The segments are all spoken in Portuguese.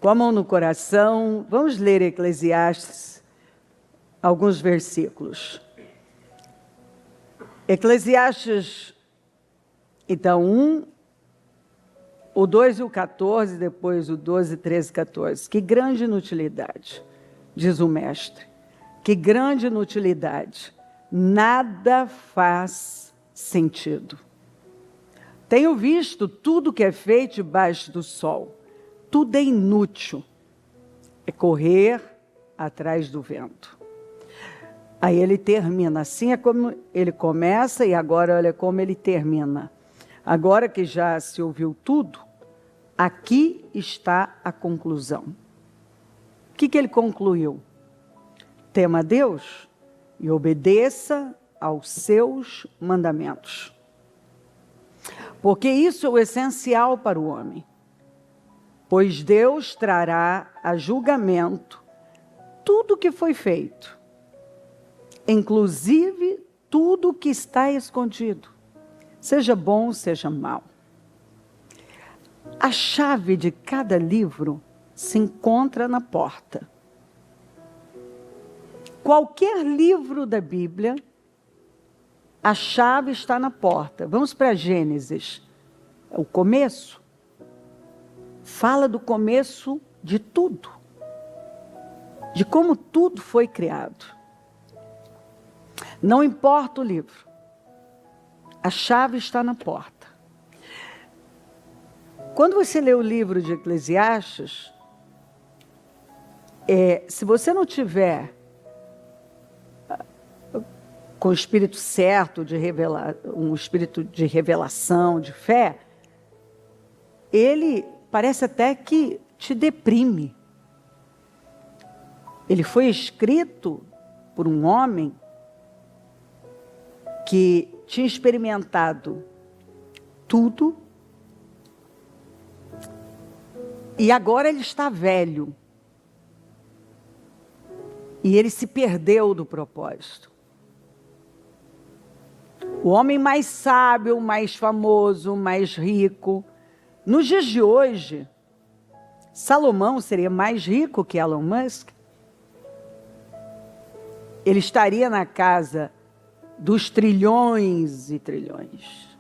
Com a mão no coração, vamos ler Eclesiastes, alguns versículos. Eclesiastes, então, 1, o 2 e o 14, depois o 12, 13 e 14. Que grande inutilidade, diz o mestre. Que grande inutilidade. Nada faz sentido. Tenho visto tudo que é feito debaixo do sol. Tudo é inútil. É correr atrás do vento. Aí ele termina. Assim é como ele começa e agora olha como ele termina. Agora que já se ouviu tudo, aqui está a conclusão. O que ele concluiu? Tema a Deus e obedeça aos seus mandamentos. Porque isso é o essencial para o homem. Pois Deus trará a julgamento tudo o que foi feito, inclusive tudo o que está escondido, seja bom, seja mal. A chave de cada livro se encontra na porta. Qualquer livro da Bíblia, a chave está na porta. Vamos para Gênesis, o começo. Fala do começo de tudo, de como tudo foi criado. Não importa o livro, a chave está na porta. Quando você lê o livro de Eclesiastes, se você não tiver com o espírito certo de um espírito de revelação, de fé, ele parece até que te deprime. Ele foi escrito por um homem que tinha experimentado tudo e agora ele está velho. E ele se perdeu do propósito. O homem mais sábio, mais famoso, mais rico. Nos dias de hoje, Salomão seria mais rico que Elon Musk. Ele estaria na casa dos trilhões e trilhões.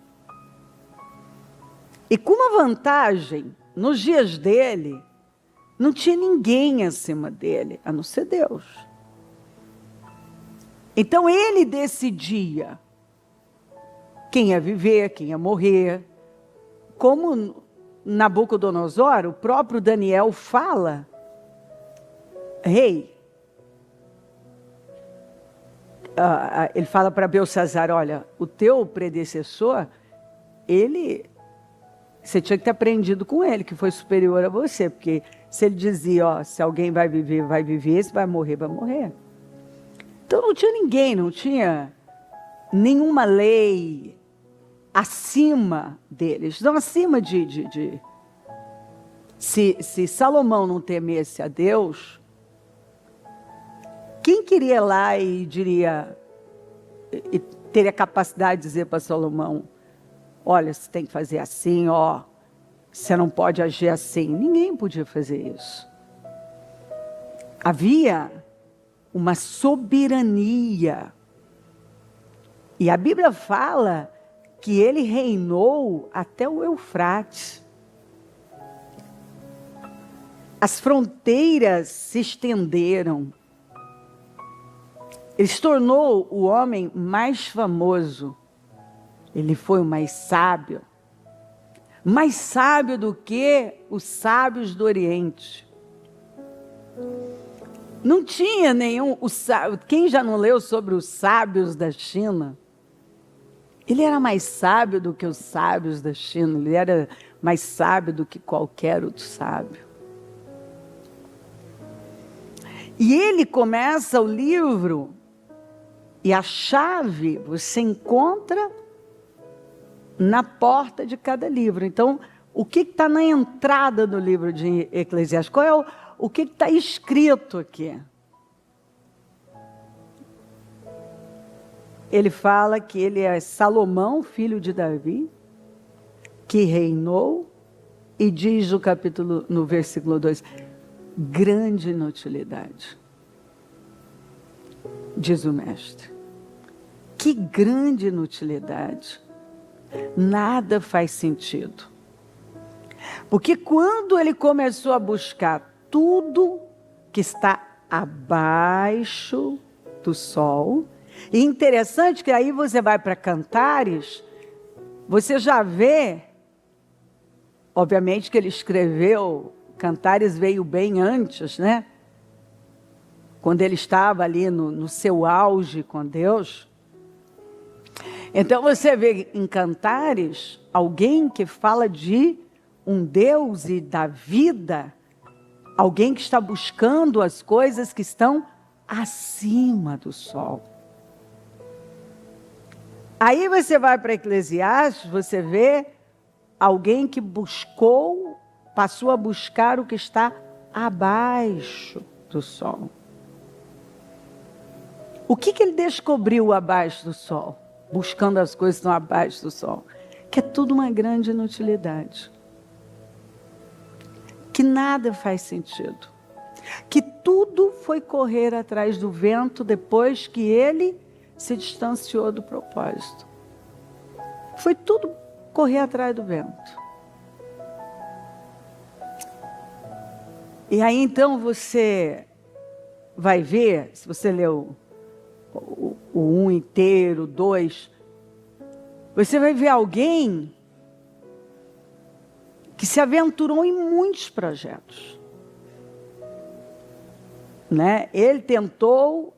E com uma vantagem, nos dias dele, não tinha ninguém acima dele, a não ser Deus. Então ele decidia quem ia viver, quem ia morrer. Como Nabucodonosor, o próprio Daniel fala, rei, ele fala para Belsazar, olha, o teu predecessor, você tinha que ter aprendido com ele, que foi superior a você, porque se ele dizia, se alguém vai viver, se vai morrer, vai morrer. Então não tinha ninguém, não tinha nenhuma lei acima deles, não acima Se Salomão não temesse a Deus, quem queria lá e diria, e teria capacidade de dizer para Salomão, olha, você tem que fazer assim, você não pode agir assim. Ninguém podia fazer isso. Havia uma soberania. E a Bíblia fala que ele reinou até o Eufrates. As fronteiras se estenderam. Ele se tornou o homem mais famoso. Ele foi o mais sábio do que os sábios do Oriente. Não tinha nenhum... Quem já não leu sobre os sábios da China? Ele era mais sábio do que os sábios da China. Ele era mais sábio do que qualquer outro sábio. E ele começa o livro, e a chave você encontra na porta de cada livro. Então, o que está na entrada do livro de Eclesiastes? Qual é o que está escrito aqui? Ele fala que ele é Salomão, filho de Davi, que reinou, e diz no versículo 2, grande inutilidade, diz o mestre. Que grande inutilidade. Nada faz sentido. Porque quando ele começou a buscar tudo que está abaixo do sol, e interessante que aí você vai para Cantares, você já vê, obviamente que ele escreveu, Cantares veio bem antes, né? Quando ele estava ali no seu auge com Deus. Então você vê em Cantares alguém que fala de um Deus e da vida, alguém que está buscando as coisas que estão acima do sol. Aí você vai para Eclesiastes, você vê alguém que passou a buscar o que está abaixo do sol. O que ele descobriu abaixo do sol? Buscando as coisas que estão abaixo do sol. Que é tudo uma grande inutilidade. Que nada faz sentido. Que tudo foi correr atrás do vento depois que ele se distanciou do propósito. Foi tudo correr atrás do vento. E aí então você vai ver, se você leu o 1 inteiro, o 2, você vai ver alguém que se aventurou em muitos projetos. Né? Ele tentou,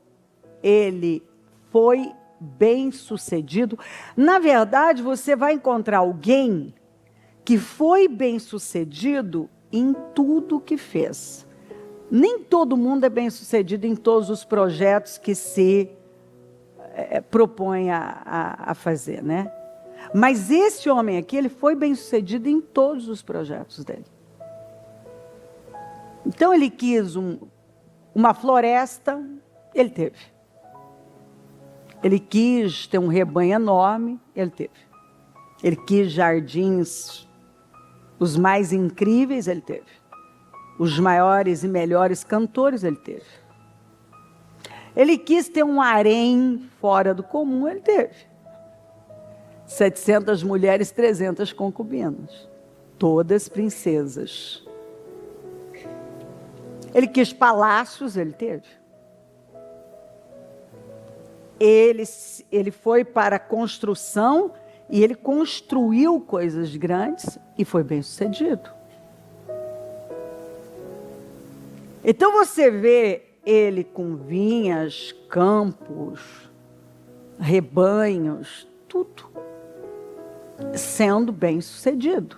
ele foi bem sucedido. Na verdade, você vai encontrar alguém que foi bem sucedido em tudo que fez. Nem todo mundo é bem sucedido em todos os projetos que se propõe a fazer, né? Mas esse homem aqui, ele foi bem sucedido em todos os projetos dele. Então ele quis uma floresta, ele teve. Ele quis ter um rebanho enorme, ele teve. Ele quis jardins, os mais incríveis, ele teve. Os maiores e melhores cantores, ele teve. Ele quis ter um harém fora do comum, ele teve. 700 mulheres, 300 concubinas. Todas princesas. Ele quis palácios, ele teve. Ele foi para a construção e ele construiu coisas grandes e foi bem sucedido. Então você vê ele com vinhas, campos, rebanhos, tudo sendo bem sucedido.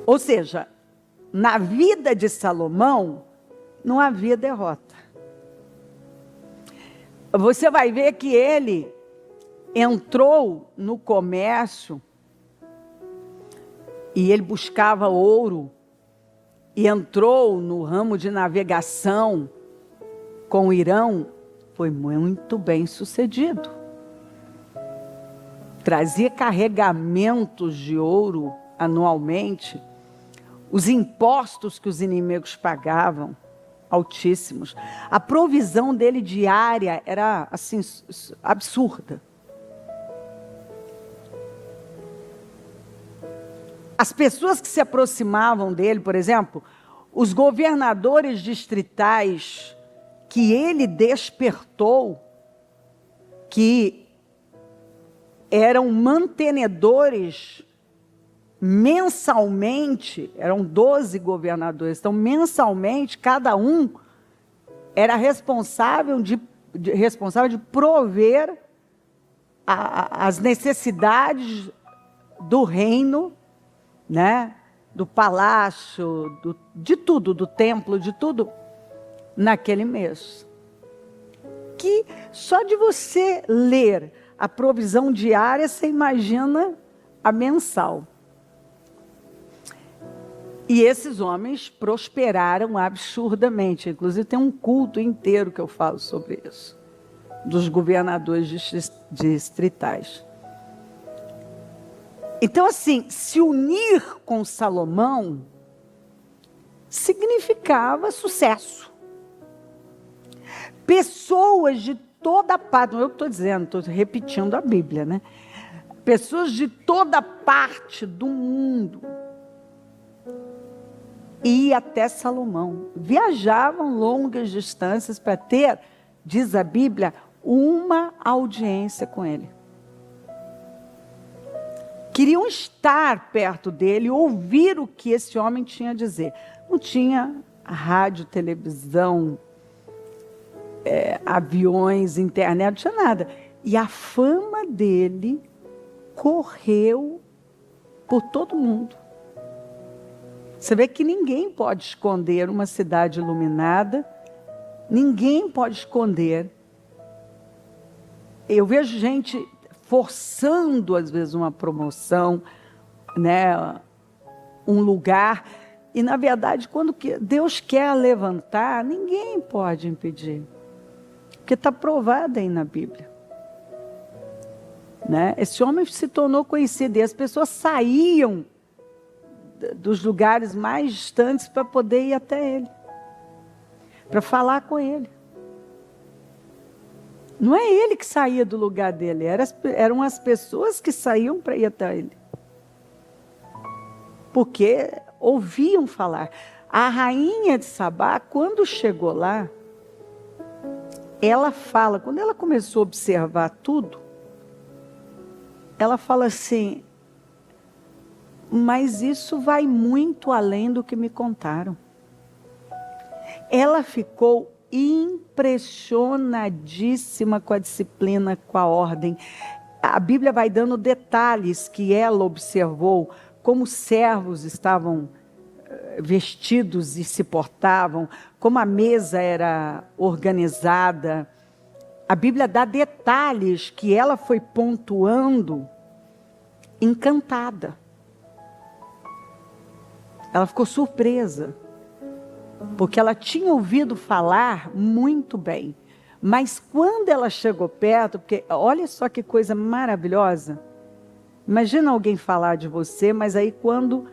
Ou seja, na vida de Salomão não havia derrota. Você vai ver que ele entrou no comércio e ele buscava ouro e entrou no ramo de navegação com o Irã, foi muito bem sucedido. Trazia carregamentos de ouro anualmente. Os impostos que os inimigos pagavam, altíssimos. A provisão dele diária era assim absurda. As pessoas que se aproximavam dele, por exemplo, os governadores distritais que ele despertou, que eram mantenedores mensalmente, eram 12 governadores, então mensalmente cada um era responsável de prover as necessidades do reino, né? Do palácio, de tudo, do templo, de tudo, naquele mês. Que só de você ler a provisão diária, você imagina a mensal. E esses homens prosperaram absurdamente. Inclusive tem um culto inteiro que eu falo sobre isso, dos governadores distritais. Então, assim, se unir com Salomão significava sucesso. Pessoas de toda parte, não é eu que estou dizendo, estou repetindo a Bíblia, né? Pessoas de toda parte do mundo iam até Salomão. Viajavam longas distâncias para ter, diz a Bíblia, uma audiência com ele. Queriam estar perto dele, ouvir o que esse homem tinha a dizer. Não tinha rádio, televisão, aviões, internet, não tinha nada. E a fama dele correu por todo mundo. Você vê que ninguém pode esconder uma cidade iluminada, ninguém pode esconder. Eu vejo gente forçando, às vezes, uma promoção, né, um lugar, e, na verdade, quando Deus quer levantar, ninguém pode impedir. Porque está provado aí na Bíblia. Né? Esse homem se tornou conhecido, e as pessoas saíam dos lugares mais distantes para poder ir até ele, para falar com ele. Não é ele que saía do lugar dele, eram as pessoas que saíam para ir até ele. Porque ouviam falar. A rainha de Sabá, quando chegou lá, ela fala, quando ela começou a observar tudo, ela fala assim, mas isso vai muito além do que me contaram. Ela ficou impressionadíssima com a disciplina, com a ordem. A Bíblia vai dando detalhes que ela observou, como os servos estavam vestidos e se portavam, como a mesa era organizada. A Bíblia dá detalhes que ela foi pontuando, encantada. Ela ficou surpresa, porque ela tinha ouvido falar muito bem. Mas quando ela chegou perto, porque olha só que coisa maravilhosa. Imagina alguém falar de você, mas aí quando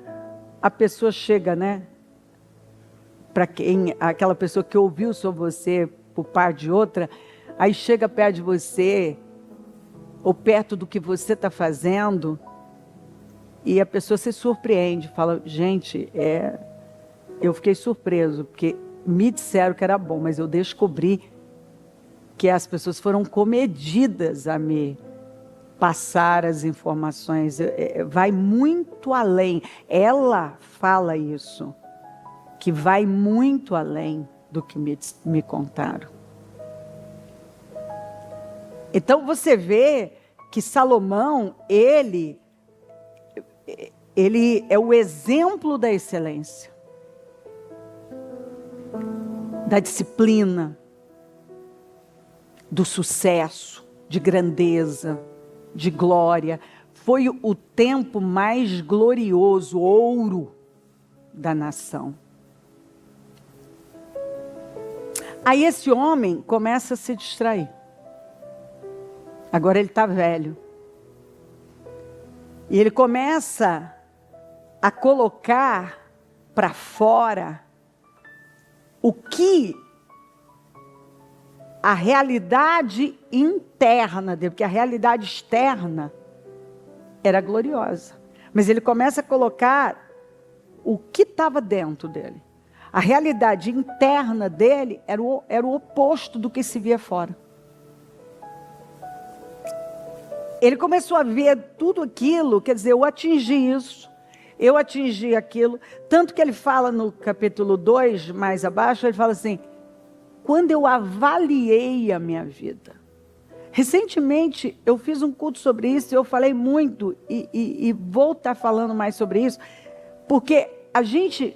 a pessoa chega, né? Para quem, aquela pessoa que ouviu sobre você por parte de outra, aí chega perto de você, ou perto do que você está fazendo, e a pessoa se surpreende, fala, gente, eu fiquei surpreso, porque me disseram que era bom, mas eu descobri que as pessoas foram comedidas a me passar as informações. Vai muito além. Ela fala isso, que vai muito além do que me contaram. Então você vê que Salomão, ele é o exemplo da excelência, da disciplina, do sucesso, de grandeza, de glória. Foi o tempo mais glorioso, ouro da nação. Aí esse homem começa a se distrair. Agora ele está velho. E ele começa a colocar para fora o que a realidade interna dele, porque a realidade externa era gloriosa. Mas ele começa a colocar o que estava dentro dele. A realidade interna dele era o oposto do que se via fora. Ele começou a ver tudo aquilo, quer dizer, eu atingi isso, eu atingi aquilo. Tanto que ele fala no capítulo 2, mais abaixo, ele fala assim, quando eu avaliei a minha vida. Recentemente, eu fiz um culto sobre isso, eu falei muito, e vou estar falando mais sobre isso, porque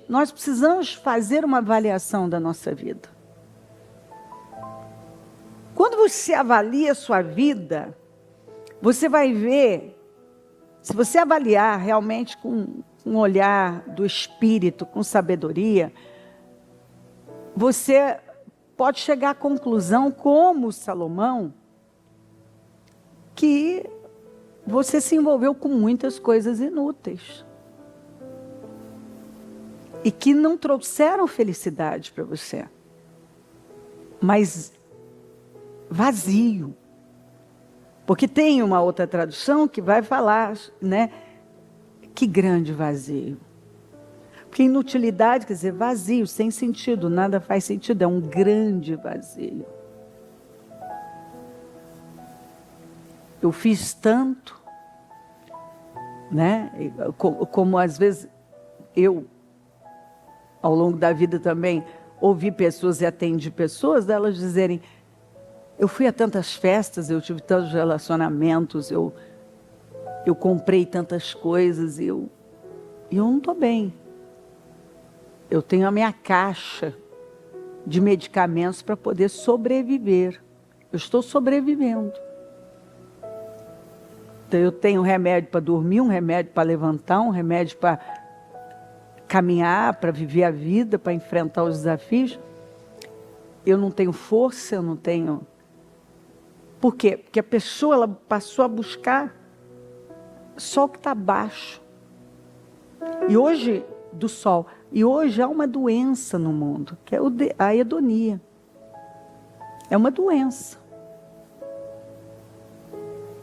nós precisamos fazer uma avaliação da nossa vida. Quando você avalia a sua vida, você vai ver, se você avaliar realmente com um olhar do Espírito, com sabedoria, você pode chegar à conclusão, como Salomão, que você se envolveu com muitas coisas inúteis. e que não trouxeram felicidade para você, mas vazio. Porque tem uma outra tradução que vai falar, né? Que grande vazio. Porque inutilidade quer dizer vazio, sem sentido, nada faz sentido, é um grande vazio. Eu fiz tanto, né? Como às vezes eu, ao longo da vida também, ouvi pessoas e atendi pessoas, elas dizerem, eu fui a tantas festas, eu tive tantos relacionamentos, eu comprei tantas coisas, e eu não estou bem. Eu tenho a minha caixa de medicamentos para poder sobreviver. Eu estou sobrevivendo. Então, eu tenho um remédio para dormir, um remédio para levantar, um remédio para caminhar, para viver a vida, para enfrentar os desafios. Eu não tenho força, eu não tenho... Por quê? Porque a pessoa ela passou a buscar só o que está abaixo. E hoje, do sol. E hoje há uma doença no mundo, que é a hedonia. É uma doença.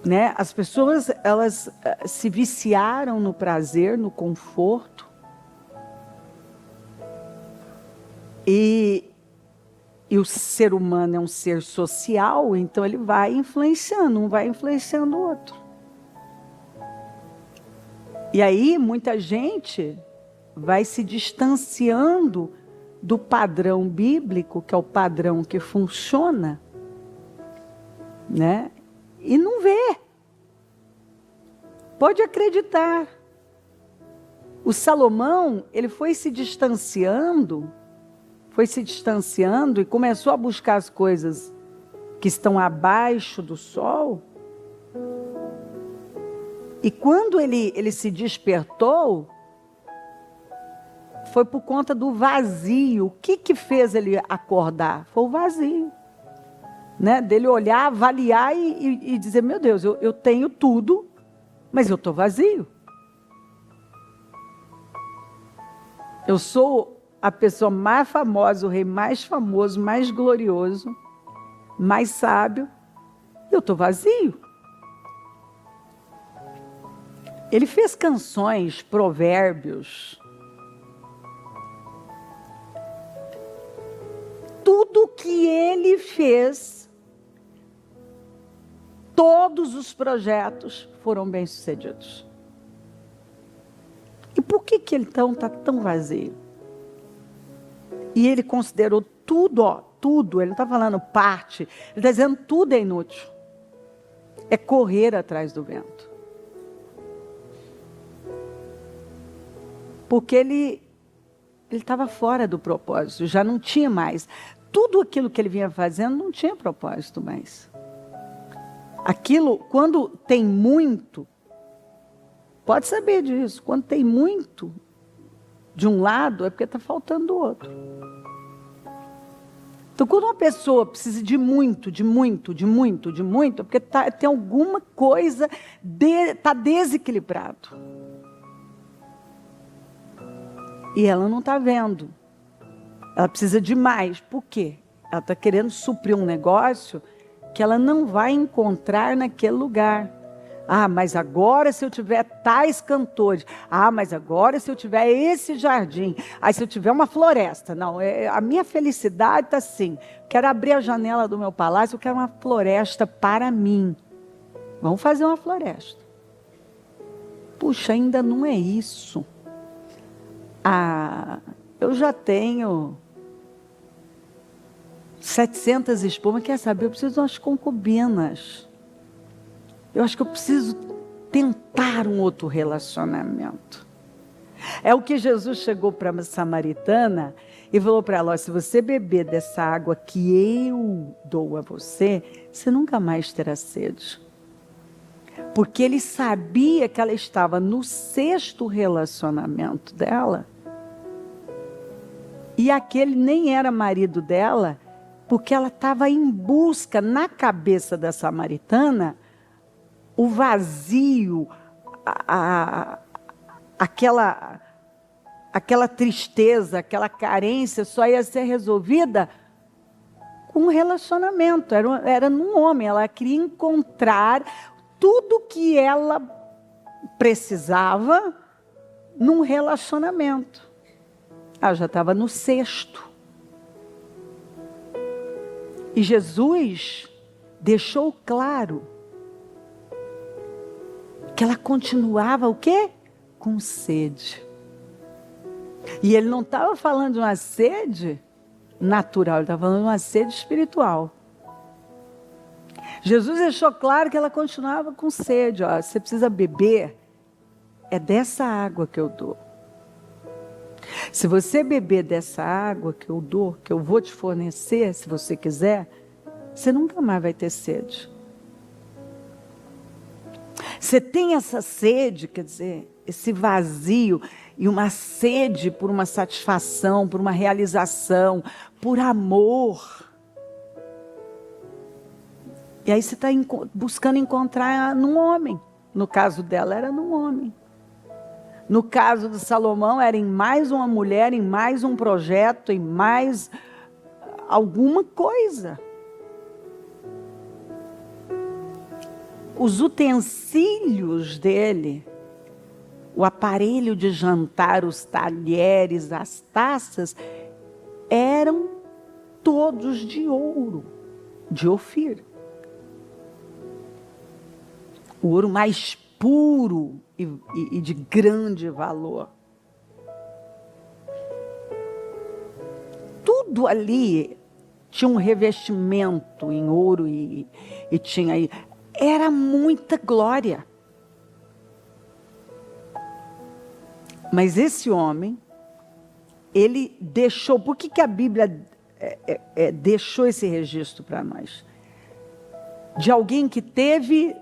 Né? As pessoas, elas se viciaram no prazer, no conforto. E o ser humano é um ser social, então ele vai influenciando, um vai influenciando o outro. E aí, muita gente vai se distanciando do padrão bíblico, que é o padrão que funciona, né? E não vê. Pode acreditar. O Salomão, ele foi se distanciando e começou a buscar as coisas que estão abaixo do sol. E quando ele se despertou, foi por conta do vazio. O que fez ele acordar? Foi o vazio. Né? Dele olhar, avaliar e dizer, meu Deus, eu tenho tudo, mas eu estou vazio. Eu sou a pessoa mais famosa, o rei mais famoso, mais glorioso, mais sábio, e eu estou vazio. Ele fez canções, provérbios. Tudo que ele fez, todos os projetos foram bem-sucedidos. E por que ele então está tão vazio? E ele considerou tudo, tudo, ele não está falando parte, ele está dizendo tudo é inútil. É correr atrás do vento. Porque ele estava fora do propósito, já não tinha mais. Tudo aquilo que ele vinha fazendo não tinha propósito mais. Aquilo, quando tem muito, pode saber disso, quando tem muito de um lado, é porque está faltando do outro. Então, quando uma pessoa precisa de muito, é porque tem alguma coisa, está desequilibrado. E ela não está vendo. Ela precisa de mais. Por quê? Ela está querendo suprir um negócio que ela não vai encontrar naquele lugar. Ah, mas agora se eu tiver tais cantores. Ah, mas agora se eu tiver esse jardim. Ah, se eu tiver uma floresta. Não, a minha felicidade está assim. Quero abrir a janela do meu palácio, eu quero uma floresta para mim. Vamos fazer uma floresta. Puxa, ainda não é isso. Ah, eu já tenho 700 espumas, quer saber? Eu preciso de umas concubinas. Eu acho que eu preciso tentar um outro relacionamento. É o que Jesus chegou para a samaritana e falou para ela, se você beber dessa água que eu dou a você, você nunca mais terá sede. Porque ele sabia que ela estava no 6º relacionamento dela. E aquele nem era marido dela, porque ela estava em busca, na cabeça da samaritana, o aquela tristeza, aquela carência só ia ser resolvida com um relacionamento. Era num homem. Ela queria encontrar tudo que ela precisava num relacionamento. Ela já estava no 6º. E Jesus deixou claro que ela continuava o quê? Com sede. E ele não estava falando de uma sede natural, ele estava falando de uma sede espiritual. Jesus deixou claro que ela continuava com sede. Ó, você precisa beber, é dessa água que eu dou. Se você beber dessa água que eu dou, que eu vou te fornecer, se você quiser, você nunca mais vai ter sede. Você tem essa sede, quer dizer, esse vazio e uma sede por uma satisfação, por uma realização, por amor. E aí você está buscando encontrar num homem. No caso dela, era num homem. No caso de Salomão, era em mais uma mulher, em mais um projeto, em mais alguma coisa. Os utensílios dele, o aparelho de jantar, os talheres, as taças, eram todos de ouro, de Ofir. O ouro mais puro e de grande valor. Tudo ali tinha um revestimento em ouro e tinha aí. Era muita glória. Mas esse homem, ele deixou. Por que a Bíblia deixou esse registro para nós? De alguém que teve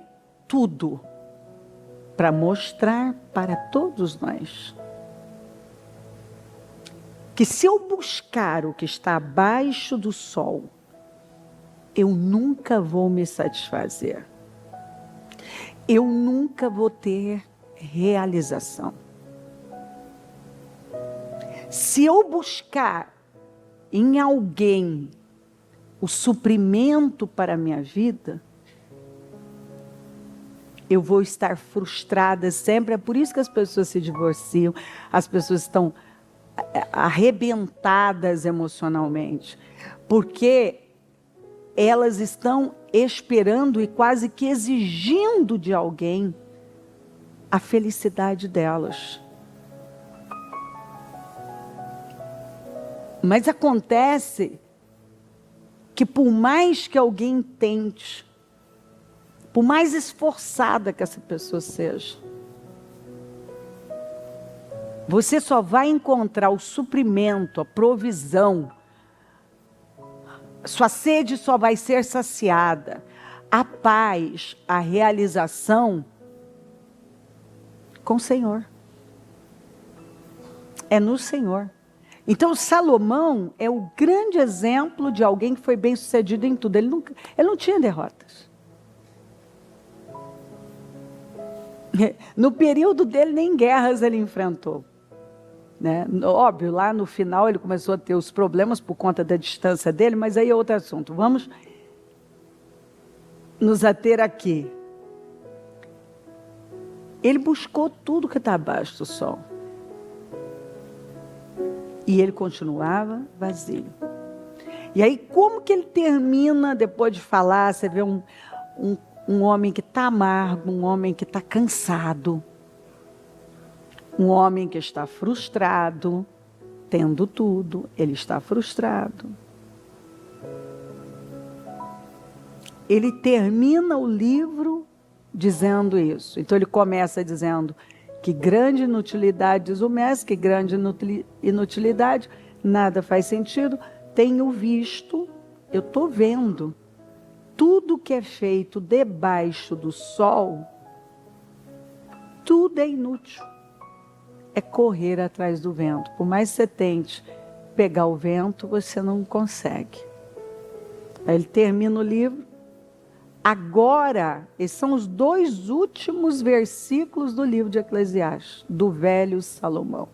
tudo para mostrar para todos nós que se eu buscar o que está abaixo do sol, eu nunca vou me satisfazer. Eu nunca vou ter realização. Se eu buscar em alguém o suprimento para a minha vida, eu vou estar frustrada sempre. É por isso que as pessoas se divorciam, as pessoas estão arrebentadas emocionalmente, porque elas estão esperando e quase que exigindo de alguém a felicidade delas. Mas acontece que por mais que alguém tente, por mais esforçada que essa pessoa seja, você só vai encontrar o suprimento, a provisão, sua sede só vai ser saciada, a paz, a realização com o Senhor. É no Senhor. Então Salomão é o grande exemplo de alguém que foi bem sucedido em tudo. Ele não tinha derrotas. No período dele, nem guerras ele enfrentou. Né? Óbvio, lá no final ele começou a ter os problemas por conta da distância dele, mas aí é outro assunto. Vamos nos ater aqui. Ele buscou tudo que está abaixo do sol. E ele continuava vazio. E aí, como que ele termina, depois de falar, você vê um homem que está amargo, um homem que está cansado, um homem que está frustrado, tendo tudo, ele está frustrado. Ele termina o livro dizendo isso. Então ele começa dizendo que grande inutilidade, diz o mestre, que grande inutilidade, nada faz sentido. Tenho visto, eu estou vendo, tudo que é feito debaixo do sol, tudo é inútil. É correr atrás do vento. Por mais que você tente pegar o vento, você não consegue. Aí ele termina o livro. Agora, esses são os 2 últimos versículos do livro de Eclesiastes, do velho Salomão.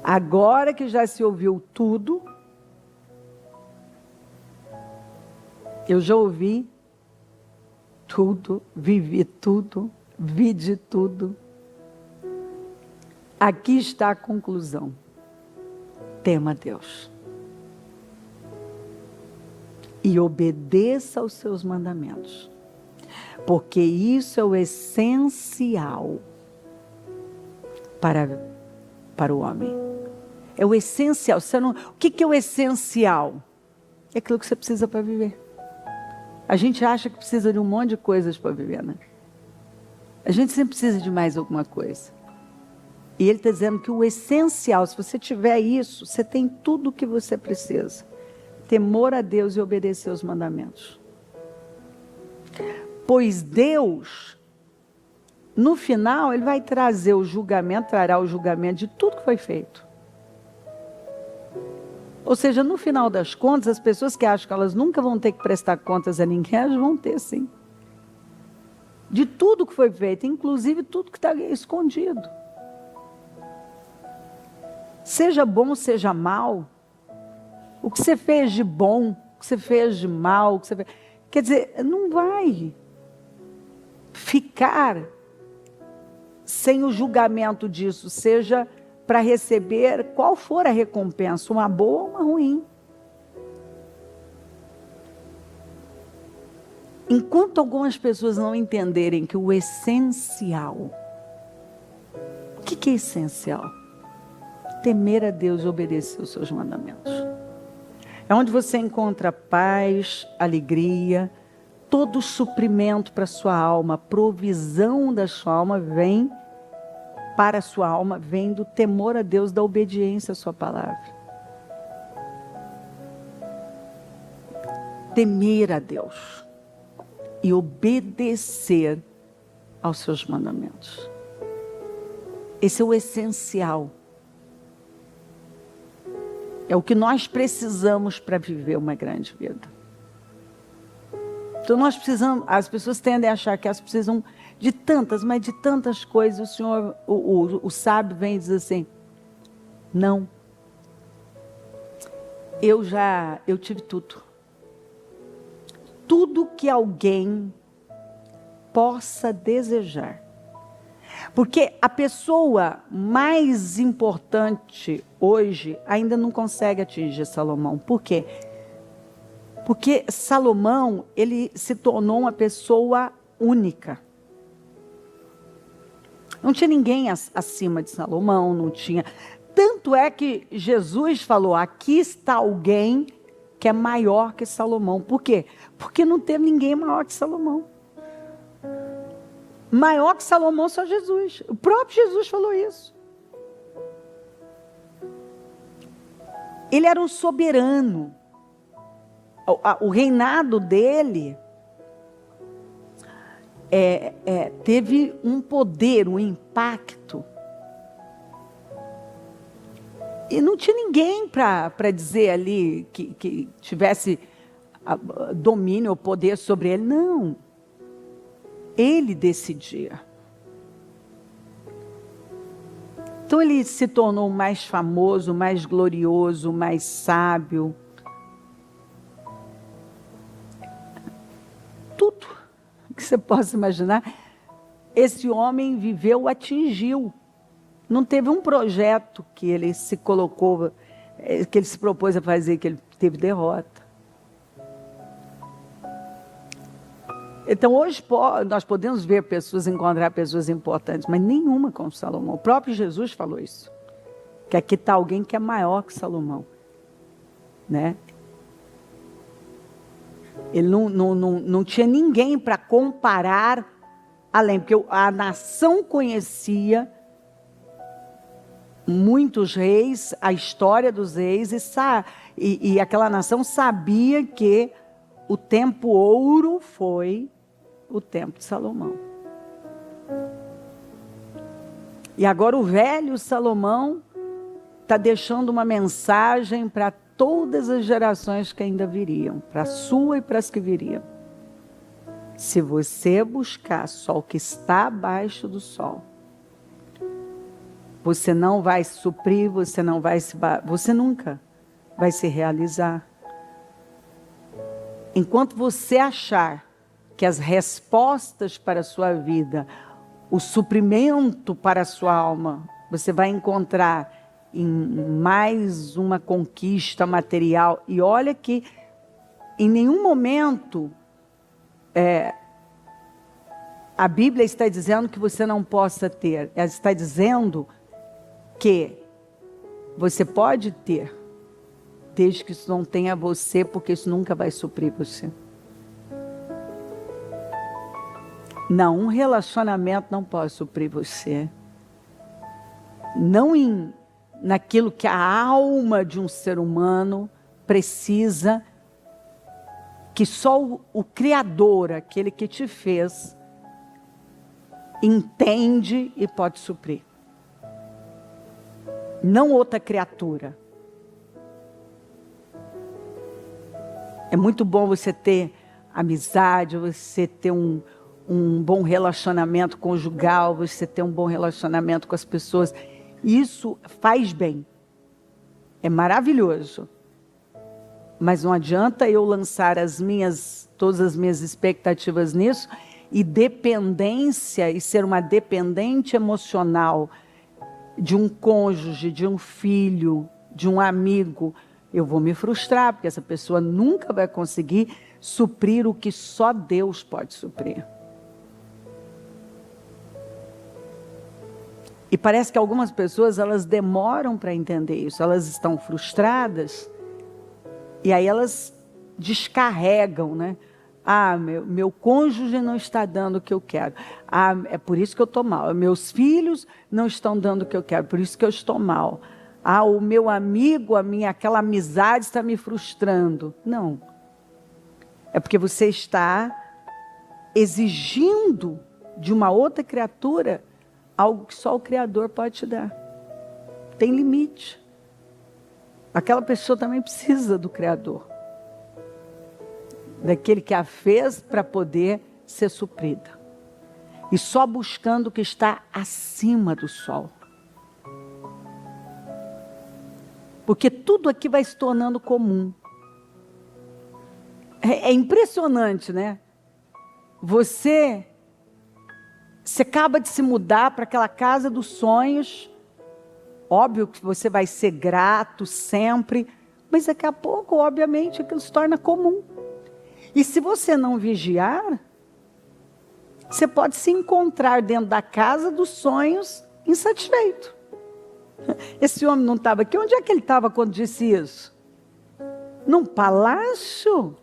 Agora que já se ouviu tudo, eu já ouvi tudo, vivi tudo, vi de tudo. Aqui está a conclusão. Tema a Deus. E obedeça aos seus mandamentos. Porque isso é o essencial para o homem. É o essencial. O que é o essencial? É aquilo que você precisa para viver. A gente acha que precisa de um monte de coisas para viver, né? A gente sempre precisa de mais alguma coisa. E ele está dizendo que o essencial, se você tiver isso, você tem tudo o que você precisa. Temor a Deus e obedecer aos mandamentos. Pois Deus, no final, Ele vai trazer o julgamento, trará o julgamento de tudo que foi feito. Ou seja, no final das contas, as pessoas que acham que elas nunca vão ter que prestar contas a ninguém, elas vão ter sim. De tudo que foi feito, inclusive tudo que está escondido. Seja bom, seja mal, o que você fez de bom, o que você fez de mal, o que você fez... Quer dizer, não vai ficar sem o julgamento disso, seja para receber qual for a recompensa, uma boa ou uma ruim. Enquanto algumas pessoas não entenderem que o essencial, o que é essencial? Temer a Deus e obedecer os seus mandamentos. É onde você encontra paz, alegria, todo o suprimento para a sua alma, a provisão da sua alma vem para a sua alma, vem do temor a Deus, da obediência à sua palavra. Temer a Deus e obedecer aos seus mandamentos. Esse é o essencial. É o que nós precisamos para viver uma grande vida. Então nós precisamos, as pessoas tendem a achar que elas precisam de tantas, mas de tantas coisas. O Senhor, o sábio vem e diz assim, não. Eu tive tudo. Tudo que alguém possa desejar. Porque a pessoa mais importante hoje ainda não consegue atingir Salomão. Por quê? Porque Salomão, ele se tornou uma pessoa única. Não tinha ninguém acima de Salomão, não tinha. Tanto é que Jesus falou, aqui está alguém que é maior que Salomão. Por quê? Porque não teve ninguém maior que Salomão. Maior que Salomão, só Jesus. O próprio Jesus falou isso. Ele era um soberano. O reinado dele teve um poder, um impacto. E não tinha ninguém para dizer ali que tivesse domínio ou poder sobre ele. Não. Ele decidia. Então ele se tornou mais famoso, mais glorioso, mais sábio. Tudo que você possa imaginar, esse homem viveu, atingiu. Não teve um projeto que ele se colocou, que ele se propôs a fazer, que ele teve derrota. Então hoje nós podemos ver pessoas, encontrar pessoas importantes, mas nenhuma como Salomão. O próprio Jesus falou isso. Que aqui está alguém que é maior que Salomão. Né? Ele não tinha ninguém para comparar além, porque a nação conhecia muitos reis, a história dos reis, e aquela nação sabia que o tempo ouro foi o tempo de Salomão. E agora o velho Salomão está deixando uma mensagem para todas as gerações que ainda viriam, para a sua e para as que viriam. Se você buscar só o que está abaixo do sol, você não vai se suprir, você nunca vai se realizar. Enquanto você achar que as respostas para a sua vida, o suprimento para a sua alma, você vai encontrar em mais uma conquista material. E olha que em nenhum momento a Bíblia está dizendo que você não possa ter. Ela está dizendo que você pode ter, desde que isso não tenha você, porque isso nunca vai suprir você. Não, um relacionamento não pode suprir você. Não naquilo que a alma de um ser humano precisa, que só o Criador, aquele que te fez, entende e pode suprir. Não outra criatura. É muito bom você ter amizade, você ter um bom relacionamento conjugal, você ter um bom relacionamento com as pessoas. Isso faz bem. É maravilhoso. Mas não adianta eu lançar todas as minhas expectativas nisso e dependência, e ser uma dependente emocional de um cônjuge, de um filho, de um amigo. Eu vou me frustrar, porque essa pessoa nunca vai conseguir suprir o que só Deus pode suprir. E parece que algumas pessoas, elas demoram para entender isso. Elas estão frustradas e aí elas descarregam, né? Ah, meu cônjuge não está dando o que eu quero. Ah, é por isso que eu estou mal. Meus filhos não estão dando o que eu quero, por isso que eu estou mal. Ah, o meu amigo, aquela amizade está me frustrando. Não. É porque você está exigindo de uma outra criatura algo que só o Criador pode te dar. Tem limite. Aquela pessoa também precisa do Criador. Daquele que a fez para poder ser suprida. E só buscando o que está acima do sol. Porque tudo aqui vai se tornando comum. É impressionante, né? Você acaba de se mudar para aquela casa dos sonhos. Óbvio que você vai ser grato sempre. Mas daqui a pouco, obviamente, aquilo se torna comum. E se você não vigiar, você pode se encontrar dentro da casa dos sonhos insatisfeito. Esse homem não estava aqui. Onde é que ele estava quando disse isso? Num palácio,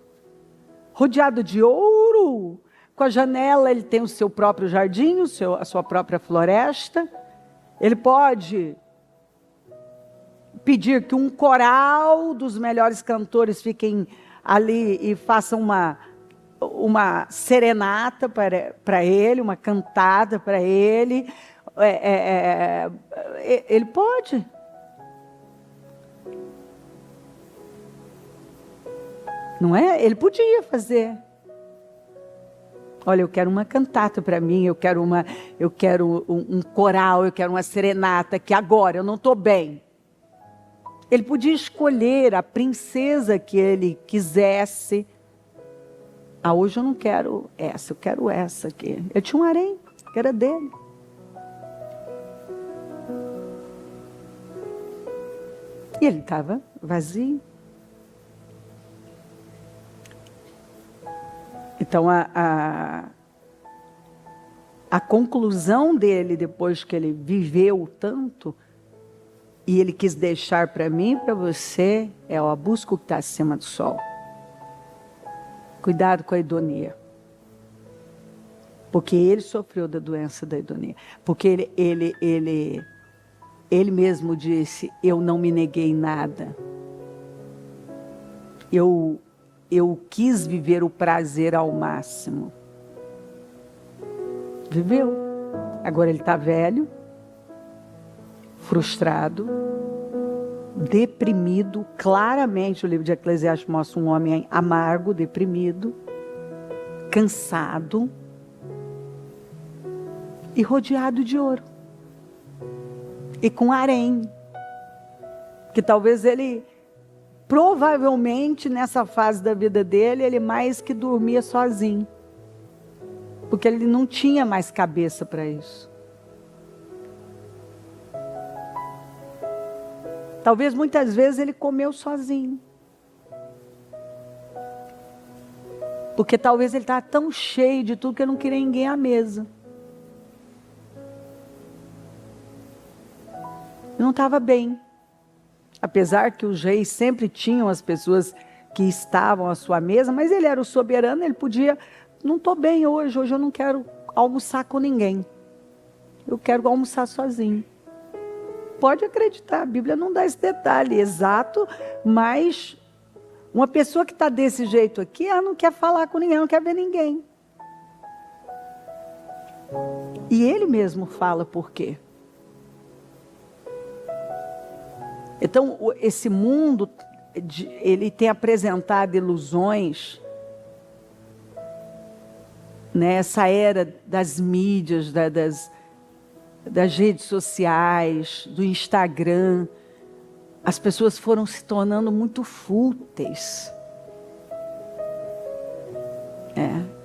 rodeado de ouro, com a janela, ele tem o seu próprio jardim, a sua própria floresta. Ele pode pedir que um coral dos melhores cantores fiquem ali e façam uma serenata para ele, uma cantada para ele. Ele pode. Não é? Ele podia fazer. Olha, eu quero uma cantata para mim, eu quero um coral, eu quero uma serenata, que agora eu não estou bem. Ele podia escolher a princesa que ele quisesse. Ah, hoje eu não quero essa, eu quero essa aqui. Eu tinha um harém, que era dele. E ele estava vazio. Então, a conclusão dele, depois que ele viveu tanto, e ele quis deixar para mim e para você, a busca o que está acima do sol. Cuidado com a idonia. Porque ele sofreu da doença da idonia. Porque ele mesmo disse, eu não me neguei nada. Eu quis viver o prazer ao máximo. Viveu. Agora ele está velho, frustrado, deprimido. Claramente o livro de Eclesiastes mostra um homem amargo, deprimido, cansado e rodeado de ouro. e com harém. Que talvez ele, provavelmente nessa fase da vida dele, ele mais que dormia sozinho. Porque ele não tinha mais cabeça para isso. Talvez muitas vezes ele comeu sozinho. Porque talvez ele estava tão cheio de tudo que ele não queria ninguém à mesa. Não estava bem. Apesar que os reis sempre tinham as pessoas que estavam à sua mesa, mas ele era o soberano, ele podia, não estou bem hoje eu não quero almoçar com ninguém. Eu quero almoçar sozinho. Pode acreditar, a Bíblia não dá esse detalhe exato, mas uma pessoa que está desse jeito aqui, ela não quer falar com ninguém, não quer ver ninguém. E ele mesmo fala por quê. Então, esse mundo, ele tem apresentado ilusões, né? Essa era das mídias, das redes sociais, do Instagram. As pessoas foram se tornando muito fúteis.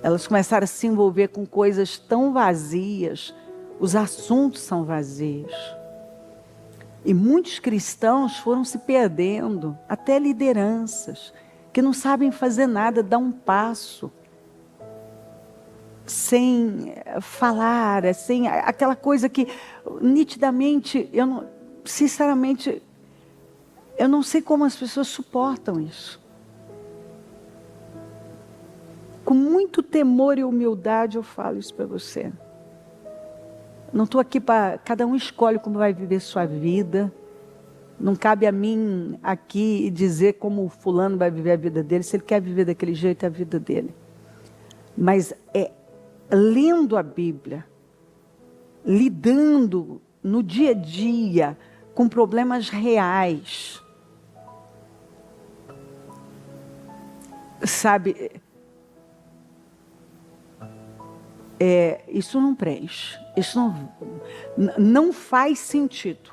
Elas começaram a se envolver com coisas tão vazias, os assuntos são vazios. E muitos cristãos foram se perdendo, até lideranças, que não sabem fazer nada, dar um passo, sem falar, sem aquela coisa que nitidamente, sinceramente, eu não sei como as pessoas suportam isso. Com muito temor e humildade eu falo isso para você. Não estou aqui para... Cada um escolhe como vai viver sua vida. Não cabe a mim aqui dizer como o fulano vai viver a vida dele. Se ele quer viver daquele jeito, é a vida dele. Mas lendo a Bíblia, lidando no dia a dia com problemas reais. Sabe... isso não preenche, isso não faz sentido.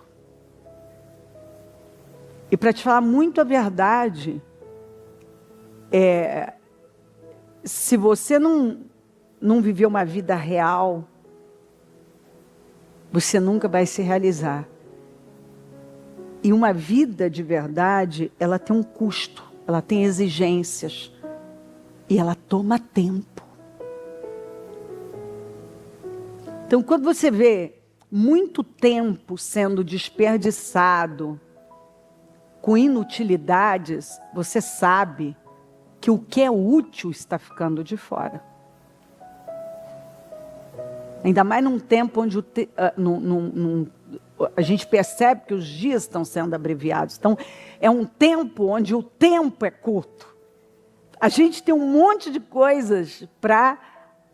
E para te falar muito a verdade, se você não viver uma vida real, você nunca vai se realizar. E uma vida de verdade, ela tem um custo, ela tem exigências, e ela toma tempo. Então, quando você vê muito tempo sendo desperdiçado com inutilidades, você sabe que o que é útil está ficando de fora. Ainda mais num tempo onde a gente percebe que os dias estão sendo abreviados. Então, é um tempo onde o tempo é curto. A gente tem um monte de coisas para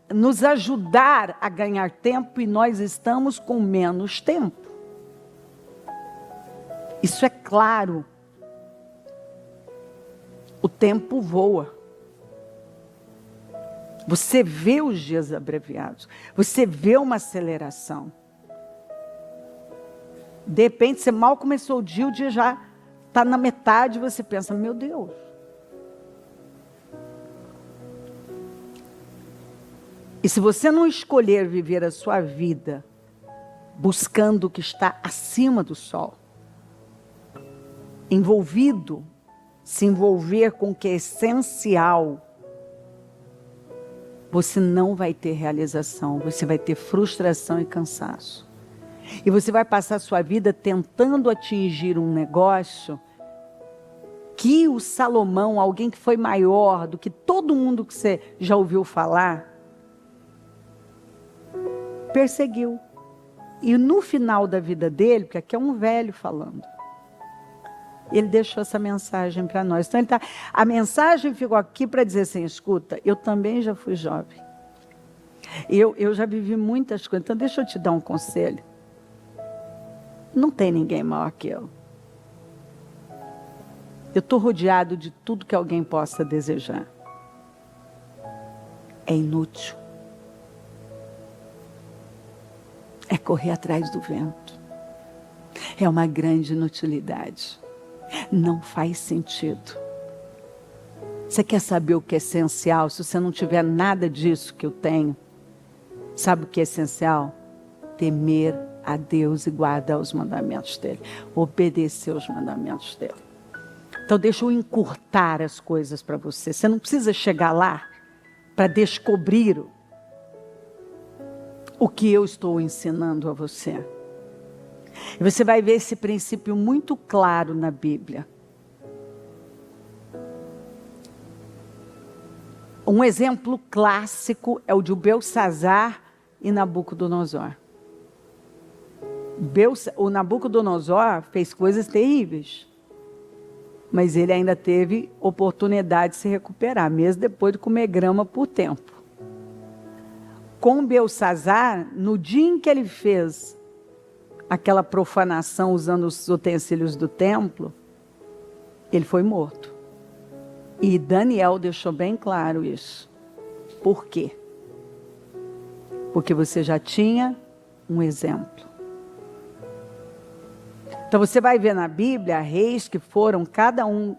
nos ajudar a ganhar tempo e nós estamos com menos tempo. Isso é claro. O tempo voa. Você vê os dias abreviados. Você vê uma aceleração. De repente, você mal começou o dia já está na metade, você pensa, meu Deus. E se você não escolher viver a sua vida buscando o que está acima do sol, se envolver com o que é essencial, você não vai ter realização, você vai ter frustração e cansaço. E você vai passar a sua vida tentando atingir um negócio que o Salomão, alguém que foi maior do que todo mundo que você já ouviu falar, perseguiu. E no final da vida dele, porque aqui é um velho falando, ele deixou essa mensagem para nós. Então a mensagem ficou aqui para dizer assim, escuta, eu também já fui jovem. Eu já vivi muitas coisas, então deixa eu te dar um conselho. Não tem ninguém maior que eu. Eu estou rodeado de tudo que alguém possa desejar. É inútil. É correr atrás do vento. É uma grande inutilidade. Não faz sentido. Você quer saber o que é essencial? Se você não tiver nada disso que eu tenho, sabe o que é essencial? Temer a Deus e guardar os mandamentos dele. Obedecer os mandamentos dele. Então deixa eu encurtar as coisas para você. Você não precisa chegar lá para descobrir o que eu estou ensinando a você. E você vai ver esse princípio muito claro na Bíblia. Um exemplo clássico é o de Belsazar e Nabucodonosor. O Nabucodonosor fez coisas terríveis, mas ele ainda teve oportunidade de se recuperar, mesmo depois de comer grama por tempo. Com Belsazar, no dia em que ele fez aquela profanação usando os utensílios do templo, ele foi morto. E Daniel deixou bem claro isso. Por quê? Porque você já tinha um exemplo. Então você vai ver na Bíblia reis que foram cada um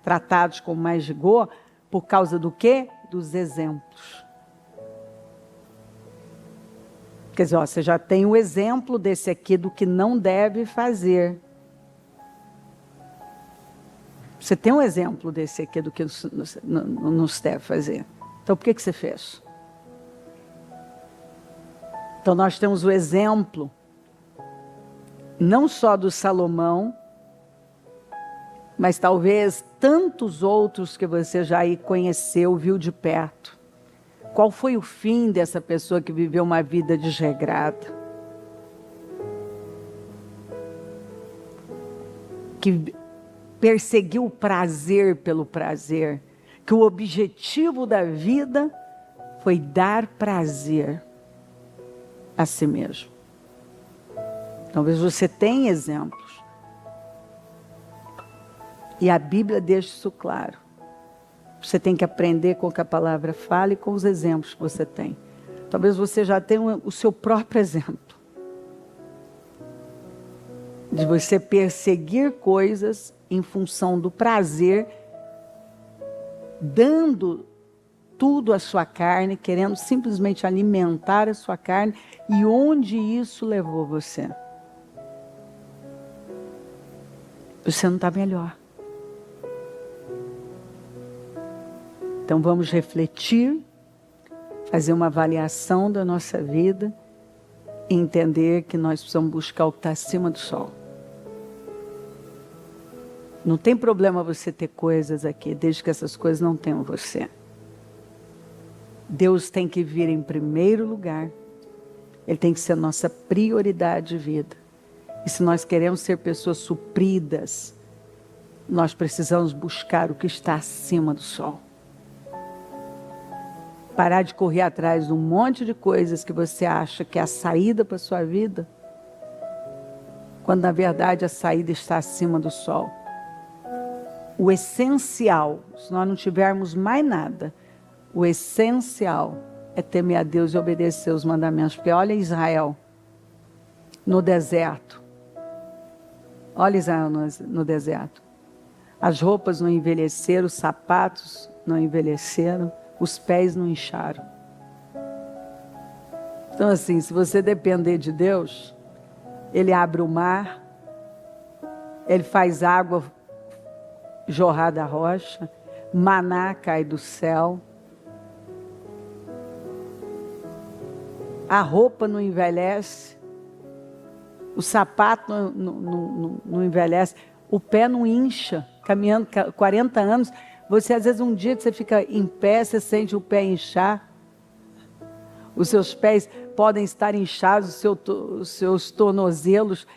tratados com mais rigor por causa do quê? Dos exemplos. Quer dizer, você já tem o exemplo desse aqui do que não deve fazer. Você tem um exemplo desse aqui do que não se deve fazer. Então, por que você fez? Então, nós temos o exemplo, não só do Salomão, mas talvez tantos outros que você já aí conheceu, viu de perto. Qual foi o fim dessa pessoa que viveu uma vida desregrada? Que perseguiu o prazer pelo prazer. Que o objetivo da vida foi dar prazer a si mesmo. Talvez você tenha exemplos. E a Bíblia deixa isso claro. Você tem que aprender com o que a palavra fala e com os exemplos que você tem. Talvez você já tenha o seu próprio exemplo. De você perseguir coisas em função do prazer, dando tudo à sua carne, querendo simplesmente alimentar a sua carne, e onde isso levou você? Você não está melhor. Então vamos refletir, fazer uma avaliação da nossa vida e entender que nós precisamos buscar o que está acima do sol. Não tem problema você ter coisas aqui, desde que essas coisas não tenham você. Deus tem que vir em primeiro lugar. Ele tem que ser nossa prioridade de vida. E se nós queremos ser pessoas supridas, nós precisamos buscar o que está acima do sol. Parar de correr atrás de um monte de coisas que você acha que é a saída para a sua vida, quando na verdade a saída está acima do sol. O essencial, se nós não tivermos mais nada, o essencial é temer a Deus e obedecer os mandamentos. Porque olha Israel no deserto. Olha Israel no deserto. As roupas não envelheceram, os sapatos não envelheceram, os pés não incharam. Então assim, se você depender de Deus, Ele abre o mar, Ele faz água jorrar da rocha, maná cai do céu, a roupa não envelhece, o sapato não envelhece, o pé não incha, caminhando 40 anos, você às vezes um dia que você fica em pé, você sente o pé inchar, os seus pés podem estar inchados, os seus tornozelos,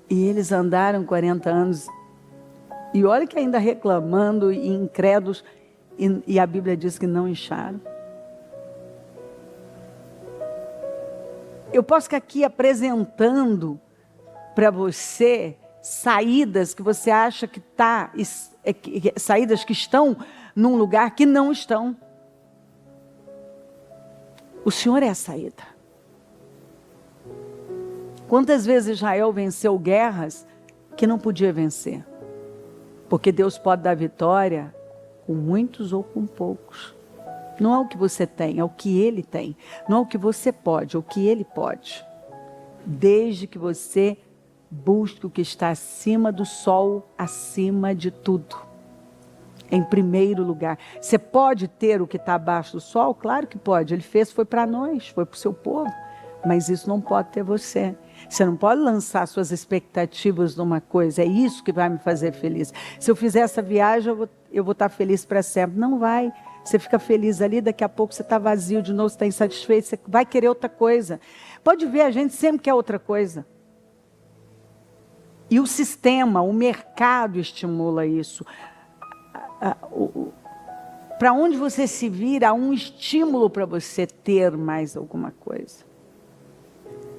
e eles andaram 40 anos, e olha que ainda reclamando e incrédulos, e a Bíblia diz que não incharam. Eu posso ficar aqui apresentando para você saídas que você acha que saídas que estão num lugar que não estão. O Senhor é a saída. Quantas vezes Israel venceu guerras que não podia vencer? Porque Deus pode dar vitória com muitos ou com poucos. Não é o que você tem, é o que Ele tem. Não é o que você pode, é o que Ele pode. Desde que você busque o que está acima do sol, acima de tudo. Em primeiro lugar. Você pode ter o que está abaixo do sol? Claro que pode. Ele fez, foi para nós, foi para o seu povo. Mas isso não pode ter você. Você não pode lançar suas expectativas numa coisa. É isso que vai me fazer feliz. Se eu fizer essa viagem, eu vou estar feliz para sempre. Não vai. Você fica feliz ali, daqui a pouco você está vazio de novo, você está insatisfeito, você vai querer outra coisa. Pode ver, a gente sempre quer outra coisa. E o sistema, o mercado estimula isso. Para onde você se vira, há um estímulo para você ter mais alguma coisa.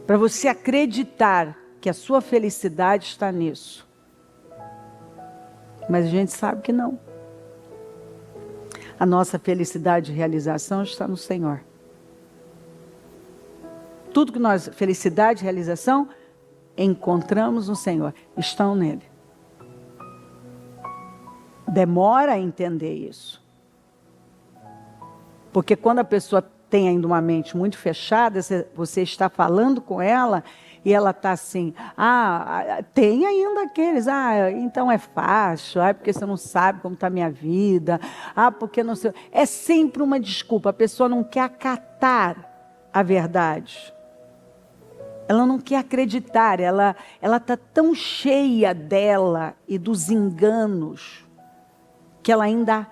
Para você acreditar que a sua felicidade está nisso. Mas a gente sabe que não. A nossa felicidade e realização está no Senhor. Tudo que nós, felicidade e realização, encontramos no Senhor, estão nele. Demora a entender isso. Porque quando a pessoa tem ainda uma mente muito fechada, você está falando com ela e ela está assim, tem ainda aqueles, então é fácil, porque você não sabe como está a minha vida, porque não sei. É sempre uma desculpa, a pessoa não quer acatar a verdade. Ela não quer acreditar, ela está tão cheia dela e dos enganos, que ela ainda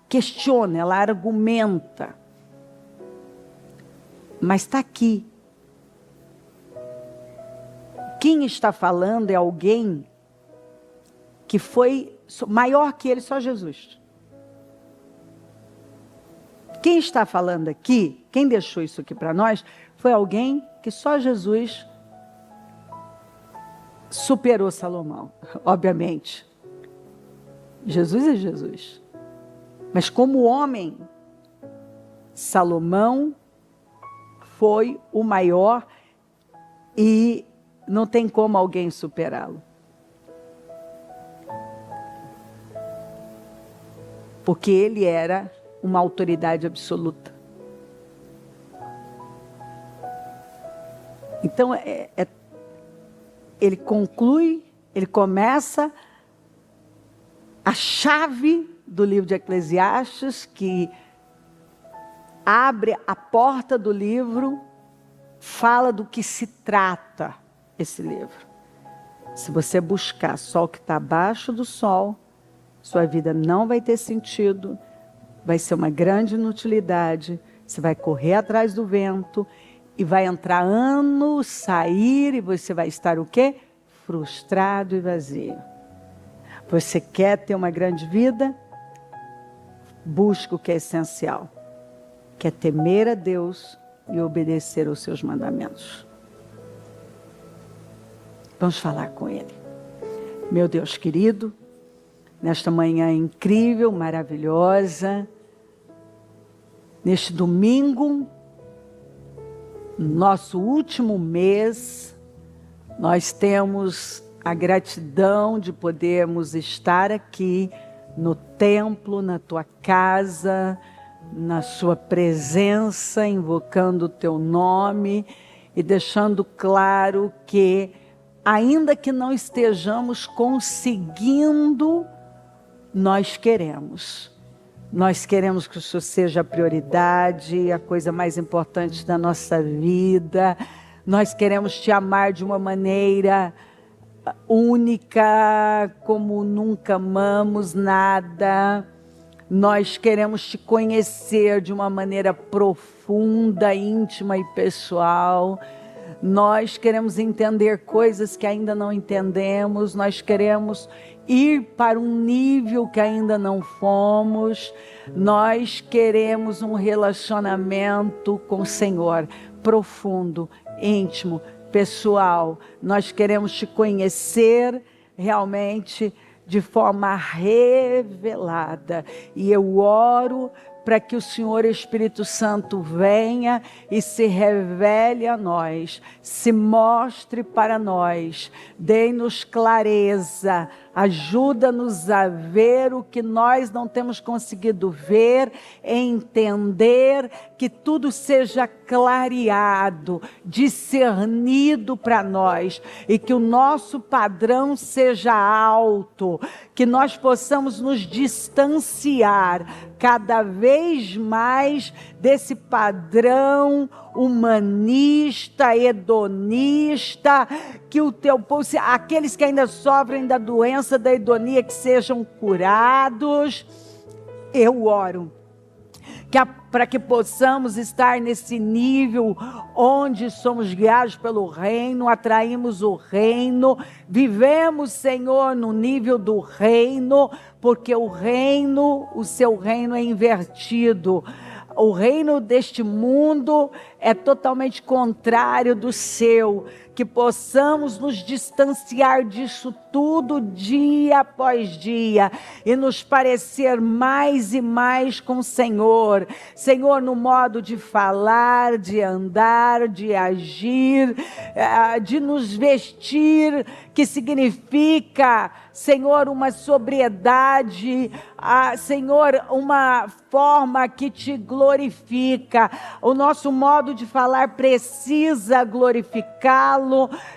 questiona, ela argumenta. Mas está aqui. Quem está falando é alguém que foi maior que ele, só Jesus. Quem está falando aqui, quem deixou isso aqui para nós, foi alguém que só Jesus superou Salomão, obviamente. Jesus é Jesus. Mas como homem, Salomão foi o maior e não tem como alguém superá-lo. Porque ele era uma autoridade absoluta. Então, ele conclui, ele começa a chave do livro de Eclesiastes, que abre a porta do livro, fala do que se trata esse livro. Se você buscar só o que está abaixo do sol, sua vida não vai ter sentido, vai ser uma grande inutilidade, você vai correr atrás do vento, e vai entrar anos, sair, e você vai estar o quê? Frustrado e vazio. Você quer ter uma grande vida? Busca o que é essencial. Quer temer a Deus e obedecer aos seus mandamentos. Vamos falar com Ele. Meu Deus querido, nesta manhã incrível, maravilhosa, neste domingo, nosso último mês, nós temos a gratidão de podermos estar aqui no templo, na tua casa, na sua presença, invocando o teu nome e deixando claro que, ainda que não estejamos conseguindo, nós queremos. Nós queremos que o Senhor seja a prioridade, a coisa mais importante da nossa vida. Nós queremos te amar de uma maneira única, como nunca amamos nada. Nós queremos te conhecer de uma maneira profunda, íntima e pessoal. Nós queremos entender coisas que ainda não entendemos. Nós queremos ir para um nível que ainda não fomos. Nós queremos um relacionamento com o Senhor, profundo, íntimo, pessoal. Nós queremos te conhecer realmente de forma revelada. E eu oro para que o Senhor Espírito Santo venha e se revele a nós, se mostre para nós, dê-nos clareza, ajuda-nos a ver o que nós não temos conseguido ver, entender, que tudo seja clareado, discernido para nós, e que o nosso padrão seja alto, que nós possamos nos distanciar cada vez mais desse padrão humanista, hedonista, que o teu povo, aqueles que ainda sofrem da doença da hedonia, que sejam curados. Eu oro para que possamos estar nesse nível onde somos guiados pelo reino, atraímos o reino, vivemos, Senhor, no nível do reino, porque o seu reino é invertido. O reino deste mundo é totalmente contrário do seu. Que possamos nos distanciar disso tudo dia após dia e nos parecer mais e mais com o Senhor. Senhor, no modo de falar, de andar, de agir, de nos vestir, que significa, Senhor, uma sobriedade, Senhor, uma forma que te glorifica. O nosso modo de falar precisa glorificá-lo,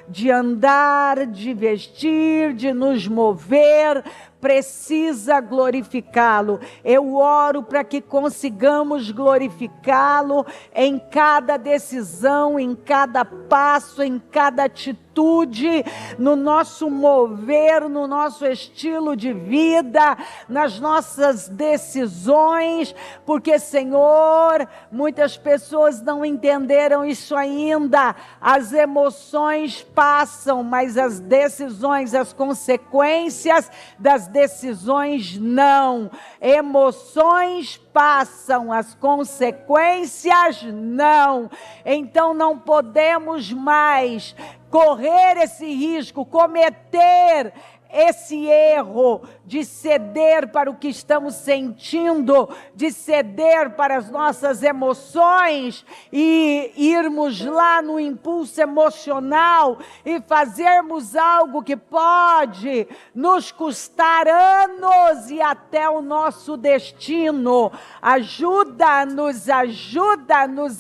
de andar, de vestir, de nos mover, precisa glorificá-lo. Eu oro para que consigamos glorificá-lo em cada decisão, em cada passo, em cada atitude, no nosso mover, no nosso estilo de vida, nas nossas decisões, porque, Senhor, muitas pessoas não entenderam isso ainda. As emoções passam, mas as decisões, as consequências das decisões não. Emoções passam, as consequências não. Então não podemos mais correr esse risco, cometer esse erro de ceder para o que estamos sentindo, de ceder para as nossas emoções e irmos lá no impulso emocional e fazermos algo que pode nos custar anos e até o nosso destino. Ajuda-nos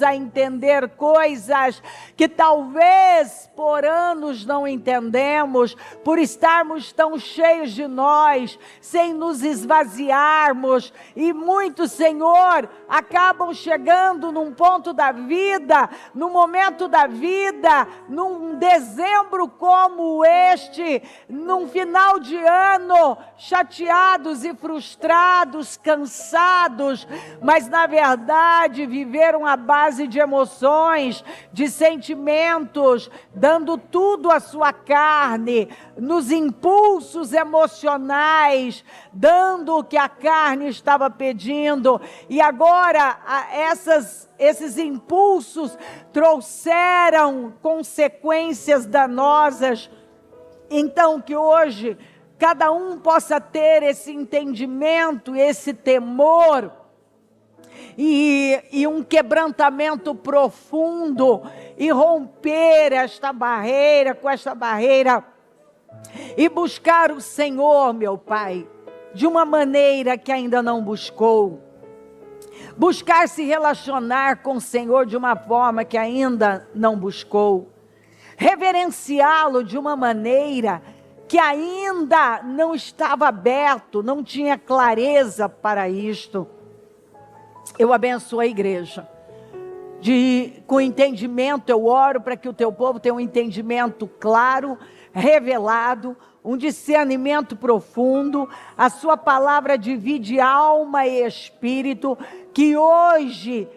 a entender coisas que talvez por anos não entendemos, por estarmos tão cheios de nós, sem nos esvaziarmos, e muitos, Senhor, acabam chegando num ponto da vida, num momento da vida, num dezembro como este, num final de ano, chateados e frustrados, cansados, mas na verdade viveram à base de emoções, de sentimentos, dando tudo à sua carne, nos impulsos emocionais, dando o que a carne estava pedindo, e agora esses impulsos trouxeram consequências danosas. Então que hoje cada um possa ter esse entendimento, esse temor, e um quebrantamento profundo, e romper esta barreira, com esta barreira, e buscar o Senhor, meu Pai, de uma maneira que ainda não buscou. Buscar se relacionar com o Senhor de uma forma que ainda não buscou. Reverenciá-lo de uma maneira que ainda não estava aberto, não tinha clareza para isto. Eu abençoo a igreja. Com entendimento, eu oro para que o teu povo tenha um entendimento claro, revelado, um discernimento profundo. A sua palavra divide alma e espírito, que hoje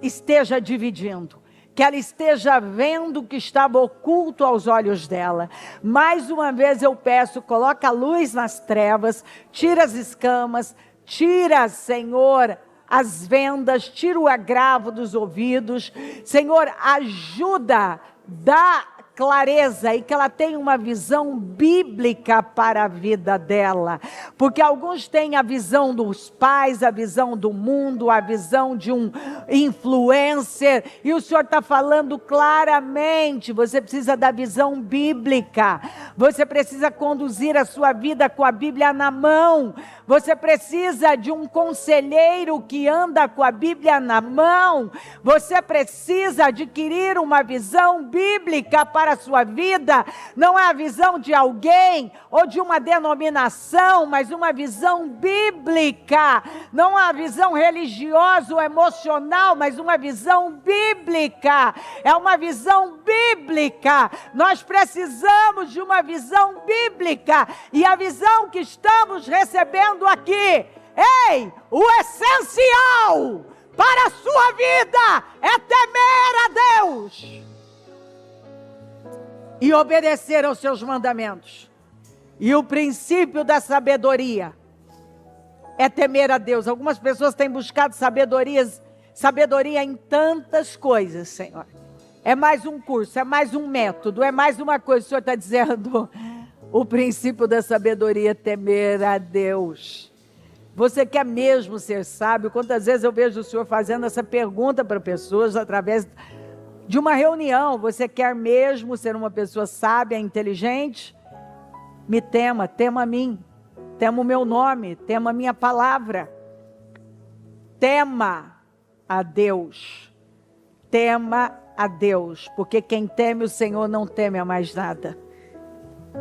esteja dividindo, que ela esteja vendo o que estava oculto aos olhos dela. Mais uma vez eu peço, coloca a luz nas trevas, tira as escamas, tira, Senhor, as vendas, tira o agravo dos ouvidos. Senhor, ajuda, dá clareza e que ela tenha uma visão bíblica para a vida dela. Porque alguns têm a visão dos pais, a visão do mundo, a visão de um influencer. E o Senhor está falando claramente, você precisa da visão bíblica. Você precisa conduzir a sua vida com a Bíblia na mão. Você precisa de um conselheiro que anda com a Bíblia na mão. Você precisa adquirir uma visão bíblica para a sua vida. Não é a visão de alguém ou de uma denominação, mas uma visão bíblica. Não é a visão religiosa ou emocional, mas uma visão bíblica. É uma visão bíblica. Nós precisamos de uma visão bíblica. E a visão que estamos recebendo aqui, o essencial para a sua vida é temer a Deus e obedecer aos seus mandamentos. E o princípio da sabedoria é temer a Deus. Algumas pessoas têm buscado sabedoria em tantas coisas, Senhor. É mais um curso, é mais um método, é mais uma coisa. O Senhor está dizendo, o princípio da sabedoria é temer a Deus. Você quer mesmo ser sábio? Quantas vezes eu vejo o Senhor fazendo essa pergunta para pessoas através de uma reunião. Você quer mesmo ser uma pessoa sábia, inteligente? Me tema, tema a mim, tema o meu nome, tema a minha palavra. Tema a Deus, tema a Deus, porque quem teme o Senhor não teme a mais nada.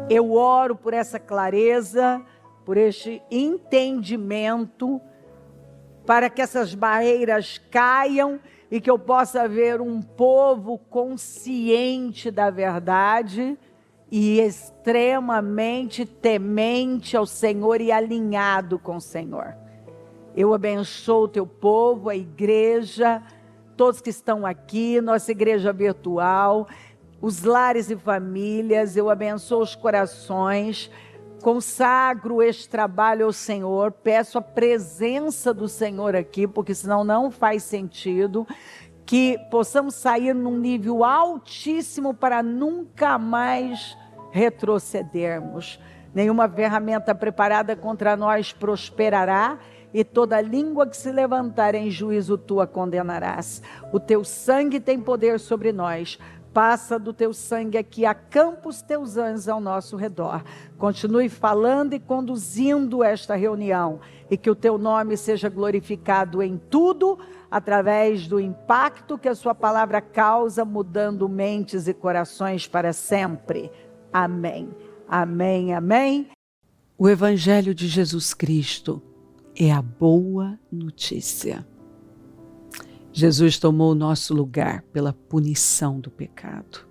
Eu oro por essa clareza, por este entendimento, para que essas barreiras caiam e que eu possa ver um povo consciente da verdade e extremamente temente ao Senhor e alinhado com o Senhor. Eu abençoo o teu povo, a igreja, todos que estão aqui, nossa igreja virtual, os lares e famílias. Eu abençoo os corações, consagro este trabalho ao Senhor, peço a presença do Senhor aqui, porque senão não faz sentido, que possamos sair num nível altíssimo para nunca mais retrocedermos. Nenhuma ferramenta preparada contra nós prosperará, e toda língua que se levantar em juízo tu a condenarás. O teu sangue tem poder sobre nós. Passa do teu sangue aqui, acampa os teus anjos ao nosso redor. Continue falando e conduzindo esta reunião, e que o teu nome seja glorificado em tudo, através do impacto que a sua palavra causa, mudando mentes e corações para sempre. Amém, amém, amém. O Evangelho de Jesus Cristo é a boa notícia. Jesus tomou o nosso lugar pela punição do pecado,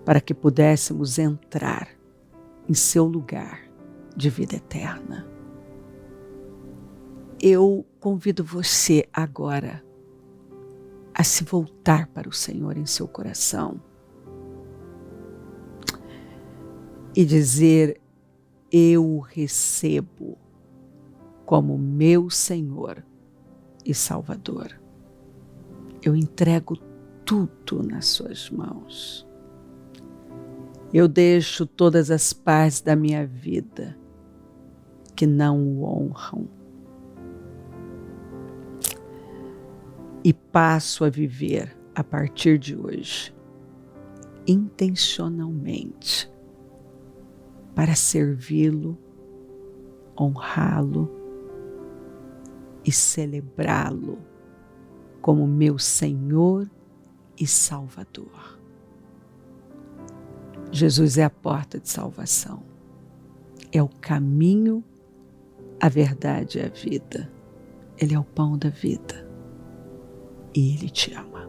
para que pudéssemos entrar em seu lugar de vida eterna. Eu convido você agora a se voltar para o Senhor em seu coração e dizer: eu o recebo como meu Senhor e Salvador. Eu entrego tudo nas suas mãos. Eu deixo todas as partes da minha vida que não o honram e passo a viver a partir de hoje intencionalmente para servi-lo, honrá-lo e celebrá-lo como meu Senhor e Salvador. Jesus é a porta de salvação, é o caminho, a verdade e a vida. Ele é o pão da vida e Ele te ama.